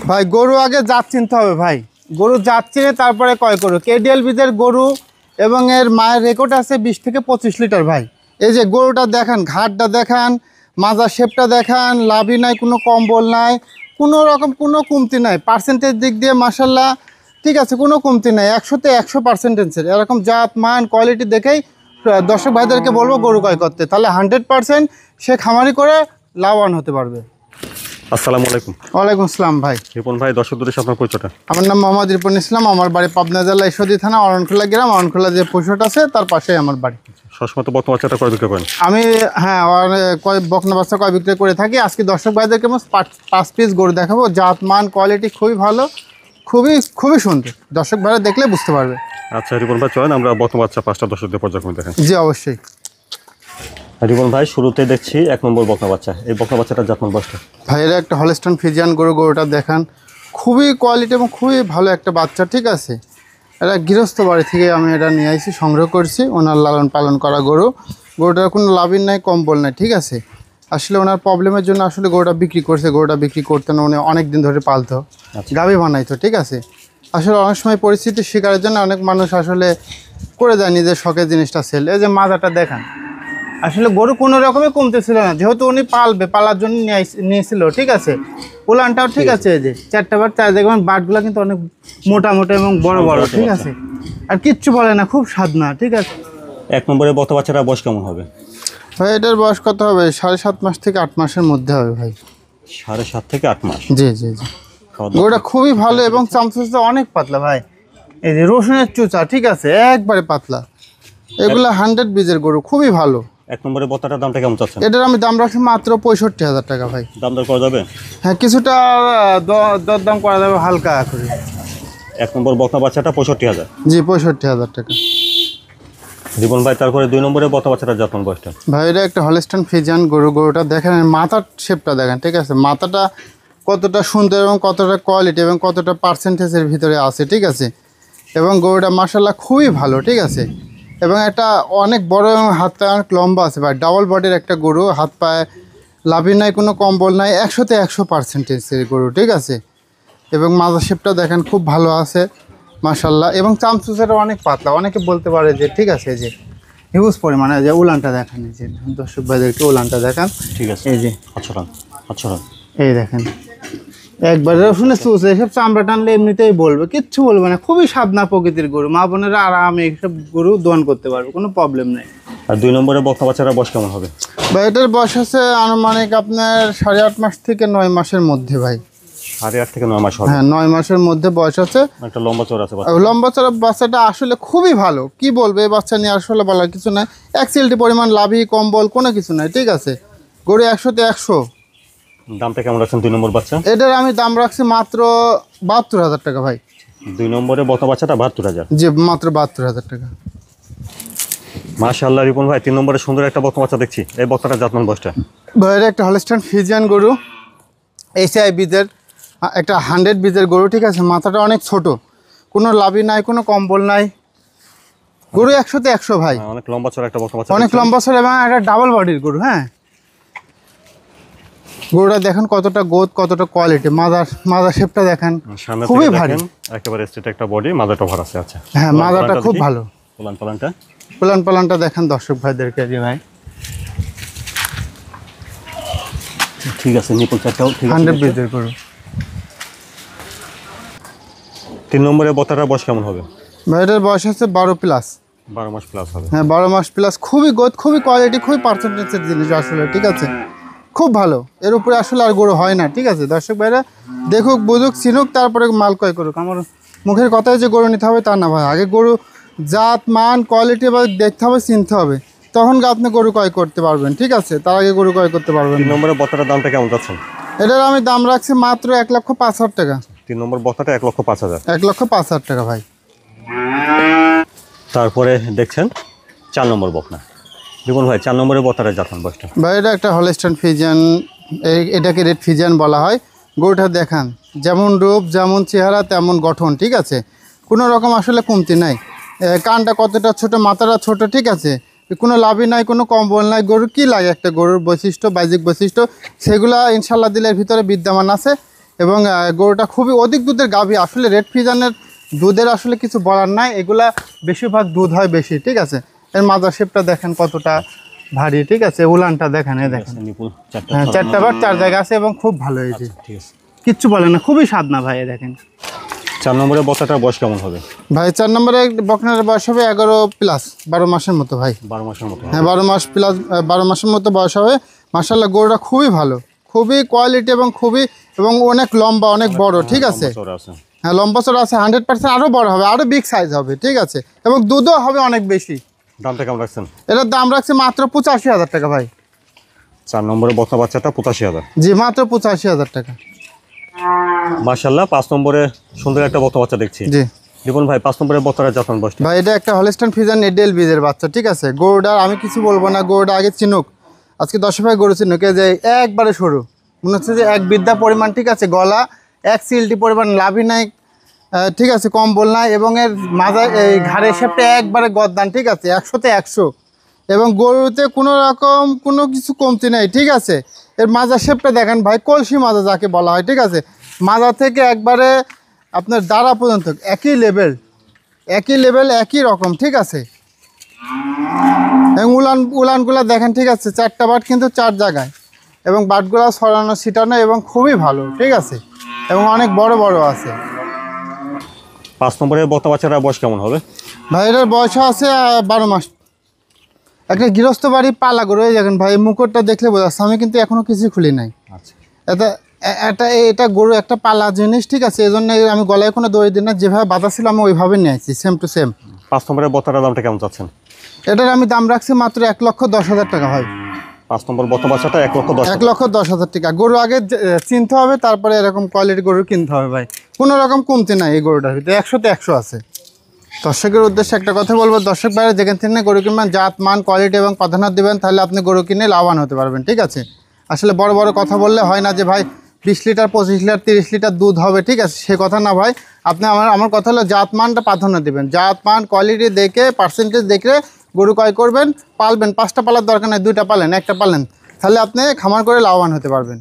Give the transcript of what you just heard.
ভাই গরু আগে জাত চিনতে হবে ভাই, গরু জাত চিনে তারপরে ক্রয় করো। কেডিএল বীজের গরু এবং এর মায়ের রেকর্ড আছে 20 থেকে 25 লিটার ভাই। এই যে গরুটা দেখান, ঘাটটা দেখান, মাজার শেপটা দেখান, লাভি নাই, কোনো কম্বল নাই, কোনো রকম কোনো কমতি নাই। পার্সেন্টেজ দিক দিয়ে মাশাল্লাহ ঠিক আছে, কোনো কমতি নাই, 100-তে 100%। এরকম জাত মান কোয়ালিটি দেখেই দর্শক ভাইদেরকে বলবো গরু ক্রয় করতে, তাহলে 100% সে খামারি করে লাভবান হতে পারবে। আসসালামু আলাইকুম। ওয়ালাইকুম আসসালাম ভাই। রিপন ভাই, দর্শকদের সাথে আপনার পরিচয়টা? আমার নাম মোহাম্মদ রিপন ইসলাম, আমার বাড়ি পাবনা জেলা ঈশ্বরদী থানা অরণখোলা গ্রাম। অরণখোলা যে পশুটা আছে তার পাশেই আমার বাড়ি। সবসময় তো বর্তমান বাচ্চাটা করে বিক্রি করেন? আমি হ্যাঁ বকনা বাচ্চা কয় বিক্রি করে থাকি। আজকে দর্শক ভাইদেরকে 5 পিস গরু দেখাবো, জাত মান কোয়ালিটি খুবই ভালো, খুবই সুন্দর। দর্শক ভাইরা দেখলে বুঝতে পারবে। আচ্ছা রিপন ভাই, চলেন আমরা বর্তমান বাচ্চা 5টা দর্শকদের পর্যায়ক্রমে দেখেন। জি অবশ্যই। রিপন ভাই, শুরুতে দেখছি 1 নম্বর বকনা বাচ্চা। এই বকনা বাচ্চাটার জাতমান বয়সটা? ভাই এটা একটা হলস্টাইন ফ্রিজিয়ান গরু। গরুটা দেখান, খুবই কোয়ালিটি এবং খুবই ভালো একটা বাচ্চা, ঠিক আছে। এটা গৃহস্থ বাড়ি থেকে আমি এটা নিয়ে আসি, সংগ্রহ করছি, ওনার লালন পালন করা গরু। গরুটার কোনো লাভিন নাই, কম্বল নাই, ঠিক আছে। আসলে ওনার প্রবলেমের জন্য আসলে গরুটা বিক্রি করছে। গরুটা বিক্রি করতে না, উনি অনেক দিন ধরে পালতো, গাভী বানাইতো, ঠিক আছে। আসলে অনেক সময় পরিস্থিতির শিকারের জন্য অনেক মানুষ আসলে করে দেয় নিজের শখের জিনিসটা সেল। এই যে মাজাটা দেখান, আসলে গরু কোনো রকমই কমতেছিল না, যেহেতু উনি পালার জন্য নিয়েছিল, ঠিক আছে। উলানটাও ঠিক আছে, এই যে 4টা বার 4 দেখবেন, বাটগুলো কিন্তু অনেক মোটা মোটা এবং বড় বড়, ঠিক আছে। আর কিচ্ছু বলে না, খুব স্বাদ না, ঠিক আছে। 1 নম্বরের বকনা বাচ্চাটার বয়স কেমন হবে ভাই? এটার বয়স কত হবে? 7.5 মাস থেকে 8 মাসের মধ্যে হবে ভাই। 7.5 থেকে 8 মাস? জি জি জি। গরুটা খুবই ভালো এবং চামচুচটা অনেক পাতলা ভাই। এই যে রসুনের চুচা, ঠিক আছে, একবারে পাতলা। এগুলা 100 বীজের গরু, খুবই ভালো। 1 নম্বরের বকনাটার দামটা কেমন চাচ্ছেন? এটার আমি দাম রাখছি মাত্র 65,000 টাকা ভাই। দাম দর করা যাবে? হ্যাঁ, কিছুটা দরদাম করা যাবে হালকা করে। 1 নম্বর বকনা বাচ্চাটা 65,000? জি 65,000 টাকা। রিপন ভাই, তারপরে 2 নম্বরের বকনা বাচ্চাটার জাতমান বয়সটা? ভাই এটা একটা হলস্টাইন ফ্রিজিয়ান গরু। গরুটা দেখেন, মাথার শেপটা দেখেন, ঠিক আছে। মাথাটা কতটা সুন্দর এবং কতটা কোয়ালিটি এবং কতটা পার্সেন্টেজের ভিতরে আছে, ঠিক আছে। এবং গরুটা মাশাআল্লাহ খুবই ভালো, ঠিক আছে। এবং এটা অনেক বড় এবং হাত পায়ে অনেক লম্বা আছে ভাই। ডাবল বডির একটা গরু, হাত পায়ে লাভি নাই, কোনো কম্বল নাই, 100-তে 100%-এর গরু, ঠিক আছে। এবং মাথা শেপটা দেখেন খুব ভালো আছে মাশাআল্লাহ। এবং চামচুচেরও অনেক পাতলা। অনেকে বলতে পারে যে ঠিক আছে, যে হিউজ পরিমাণে। যে উলানটা দেখান, এই যে দর্শক ভাইদেরকে উলানটা দেখান, ঠিক আছে। এই যে আচ্ছা, এই দেখেন, একবার রসুনের চুচ, এসব চামড়া টানলে এমনিতেই বলবে, কিচ্ছু বলবে না। খুবই সাবনা প্রকৃতির গরু, মা বোনেরা আরামে এইসব গরু দোয়ান করতে পারবে, কোনো প্রবলেম নেই। আর 2 নম্বরের বকনা বাচ্চাটার বয়স কেমন হবে? ভাই এটার বয়স আছে আনুমানিক আপনার 8.5 মাস থেকে 9 মাসের মধ্যে ভাই। 8.5 থেকে 9 মাস হবে? হ্যাঁ, 9 মাসের মধ্যে বয়স আছে। একটা লম্বা চওড়া আছে লম্বা চওড়া বাচ্চাটা আসলে খুবই ভালো। কি বলবে, এই বাচ্চা নিয়ে আসলে বলার কিছু নাই। 1 সিলটি পরিমাণ লাভি কম্বল কোনো কিছু নাই, ঠিক আছে। গরু 100-তে 100। দামটা কেমন রাখছেন 2 নম্বর বাচ্চা? এটার আমি দাম রাখছি মাত্র 72,000 টাকা ভাই। 2 নম্বরের বকনা বাচ্চাটা 72,000? জি, মাত্র 72,000 টাকা। মাশাআল্লাহ রিপন ভাই, 3 নম্বরে সুন্দর একটা বকনা বাচ্চা দেখছি। এই বকনাটার জাতমান বয়সটা? ভাই এটা একটা হলস্টাইন ফ্রিজিয়ান গরু, এসিআই বীজের একটা 100 বীজের গরু, ঠিক আছে। মাথাটা অনেক ছোট, কোনো লাভি নাই, কোনো কম্বল নাই। গরু 100-তে 100 ভাই। অনেক লম্বা চওড়া একটা বকনা বাচ্চা, অনেক লম্বা চড়া এবং একটা ডাবল বডির গরু। হ্যাঁ, গরুটা দেখেন কতটা গোদ, কতটা কোয়ালিটি। মাজার শেপটা দেখেন, খুবই ভারী, একেবারে স্ট্রেট একটা বডি, মাজাটা ভরা আছে। আচ্ছা হ্যাঁ, মাজাটা খুব ভালো। পালানটা দেখেন দর্শক ভাইদেরকে। জি ভাই, ঠিক আছে। নিপুল চারটাও ঠিক আছে। 100 বীজের গরু। 3 নম্বরের বকনাটার বয়স কেমন হবে? ভাই এটার বয়স হচ্ছে 12+। 12 মাস প্লাস হবে? হ্যাঁ, 12 মাস প্লাস। খুবই গোদ, খুবই কোয়ালিটি, খুবই পার্সেন্টেজের জিনিস আসলে, ঠিক আছে। খুব ভালো, এর উপরে আসলে আর গরু হয় না, ঠিক আছে। দর্শক ভাইরা দেখুক, বুঝুক, চিনুক, তারপরে মাল ক্রয় করুক। আমার মুখের কথায় যে গরু নিতে হবে তা না ভাই। আগে গরু জাত মান কোয়ালিটি বা দেখতে হবে, চিনতে হবে, তখন আপনি গরু ক্রয় করতে পারবেন, ঠিক আছে। তার আগে গরু ক্রয় করতে পারবেন। 3 নম্বরের বকনাটার দামটা কেমন যাচ্ছেন? এটার আমি দাম রাখছি মাত্র 1,05,000 টাকা। 3 নম্বর বকনাটা 1,05,000? 1,05,000 টাকা ভাই। তারপরে দেখছেন 4 নম্বর বকনা। দেখুন ভাই, 4 নম্বরের বকনাটার জাতমান বয়সটা? ভাই এটা একটা হলস্টাইন ফ্রিজিয়ান, এটাকে রেড ফ্রিজিয়ান বলা হয়। গরুটা দেখান, যেমন রূপ, যেমন চেহারা, তেমন গঠন, ঠিক আছে। কোনো রকম আসলে কমতি নাই। কানটা কতটা ছোট, মাথাটা ছোট, ঠিক আছে। কোনো লাভই নাই, কোনো কম্বল নাই। গরুর কি লাগে, একটা গরুর বৈশিষ্ট্য, বাহ্যিক বৈশিষ্ট্য, সেগুলো ইনশাল্লাহ দিলের ভিতরে বিদ্যমান আছে। এবং গরুটা খুবই অধিক দুধের গাভী। আসলে রেড ফিজিয়ানের দুধের আসলে কিছু বলার নাই, এগুলা বেশিরভাগ দুধ হয় বেশি, ঠিক আছে। এর মাদার শেপটা দেখেন কতটা ভারী, ঠিক আছে। উলানটা দেখেন, এই দেখেন, নিপুল চারটা। হ্যাঁ 4টা বার 4 জায়গা আছে এবং খুব ভালো হয়েছে, ঠিক আছে। কিচ্ছু বলে না, খুবই স্বাদ না ভাই। দেখেন 4 নম্বরের বকনাটার বয়স কেমন হবে? ভাই 4 নম্বরে বকনার বয়স হবে 11+, 12 মাসের মতো ভাই। 12 মাসের মতো। হ্যাঁ 12 মাস প্লাস, 12 মাসের মতো বয়স হবে। মাশাআল্লাহ গরুটা খুবই ভালো, খুবই কোয়ালিটি এবং অনেক লম্বা, অনেক বড়, ঠিক আছে। হ্যাঁ লম্বা চড়া আছে, 100% আরও বড় হবে, আরও বিগ সাইজ হবে, ঠিক আছে। এবং দুধও হবে অনেক বেশি। দামটা কেমন রাখছেন? এটার দাম রাখছে মাত্র 85,000 টাকা ভাই। 4 নম্বরের বকনা বাচ্চাটা 85,000। জি মাত্র 85,000 টাকা। মাশাআল্লাহ 5 নম্বরে সুন্দর একটা বকনা বাচ্চা দেখছি। জি রিপন ভাই 5 নম্বরের বকনার জাতমান বয়স? ভাই এটা একটা হলস্টাইন ফ্রিজিয়ান এডেল বীজের বাচ্চা, ঠিক আছে। গরুটা আমি কিছু বলবো না, গরুটা আগে চিনুক, আজকে 10 ভাই গরু চিনুক। যে একবারে সরু, মনে হচ্ছে যে এক বিদ্যা পরিমাণ, ঠিক আছে। গলা 1 সিলটি পরিমাণ, লাভি নাই, ঠিক আছে, কম্বল নাই, এবং এর মাথায় এই ঘাড়ের শেপটা একবারে গদ্দান, ঠিক আছে, 100তে 100। এবং গরুতে কোনো রকম কোনো কিছু কমতি নেই, ঠিক আছে। এর মাজার শেপটা দেখেন ভাই, কলসি মাজা যাকে বলা হয়, ঠিক আছে। মাজা থেকে একবারে আপনার দাঁড়া পর্যন্ত একই লেভেল, একই রকম, ঠিক আছে। এবং উলানগুলা দেখেন, ঠিক আছে। 4টা বাট কিন্তু 4 জায়গায়, এবং বাটগুলা ছড়ানো ছিটানো এবং খুবই ভালো, ঠিক আছে। এবং অনেক বড় বড় আছে। 5 নম্বরের বকনা বাচ্চাটার বয়স কেমন হবে? ভাই এটার বয়স আছে 12 মাস। একটা গৃহস্থ বাড়ি পালা গরু, এই দেখেন ভাই, মুকুটটা দেখলে বোঝা যাচ্ছে আমি কিন্তু এখনো কিছু খুলি নাই। আচ্ছা, এটা গরু একটা পালা জিনিস, ঠিক আছে। এই জন্য আমি গলায় কোনো দড়ি দিই না, যেভাবে বাঁধা ছিল আমি ওইভাবে নিয়ে আসছি, সেম টু সেম। 5 নম্বরের বকনাটার দামটা কেমন চাচ্ছেন? এটার আমি দাম রাখছি মাত্র 1,10,000 টাকা ভাই। 5 নম্বর বকনা বাচ্চাটা 1,10,000। 1,10,000 টাকা। গরু আগে চিনতে হবে, তারপরে এরকম কোয়ালিটি গরু কিনতে হবে ভাই। কোনো রকম কমতি নাই এই গরুটার ভিতরে, 100তে 100 আছে। দর্শকের উদ্দেশ্যে একটা কথা বলবো, দর্শক ভাইরা যেখান থেকে গরু কিনবেন, জাত মান কোয়ালিটি এবং প্রাধান্য দেবেন, তাহলে আপনি গরু কিনে লাভবান হতে পারবেন, ঠিক আছে। আসলে বড় বড় কথা বললে হয় না যে ভাই 20 লিটার 25 লিটার 30 লিটার দুধ হবে, ঠিক আছে, সে কথা না ভাই। আপনি আমার কথা হলো জাত মানটা প্রাধান্য দেবেন, জাত মান কোয়ালিটি দেখে, পার্সেন্টেজ দেখে গরু ক্রয় করবেন। পালবেন, 5টা পালার দরকার নেই, 2টা পালেন, 1টা পালেন, তাহলে আপনি খামার করে লাভবান হতে পারবেন।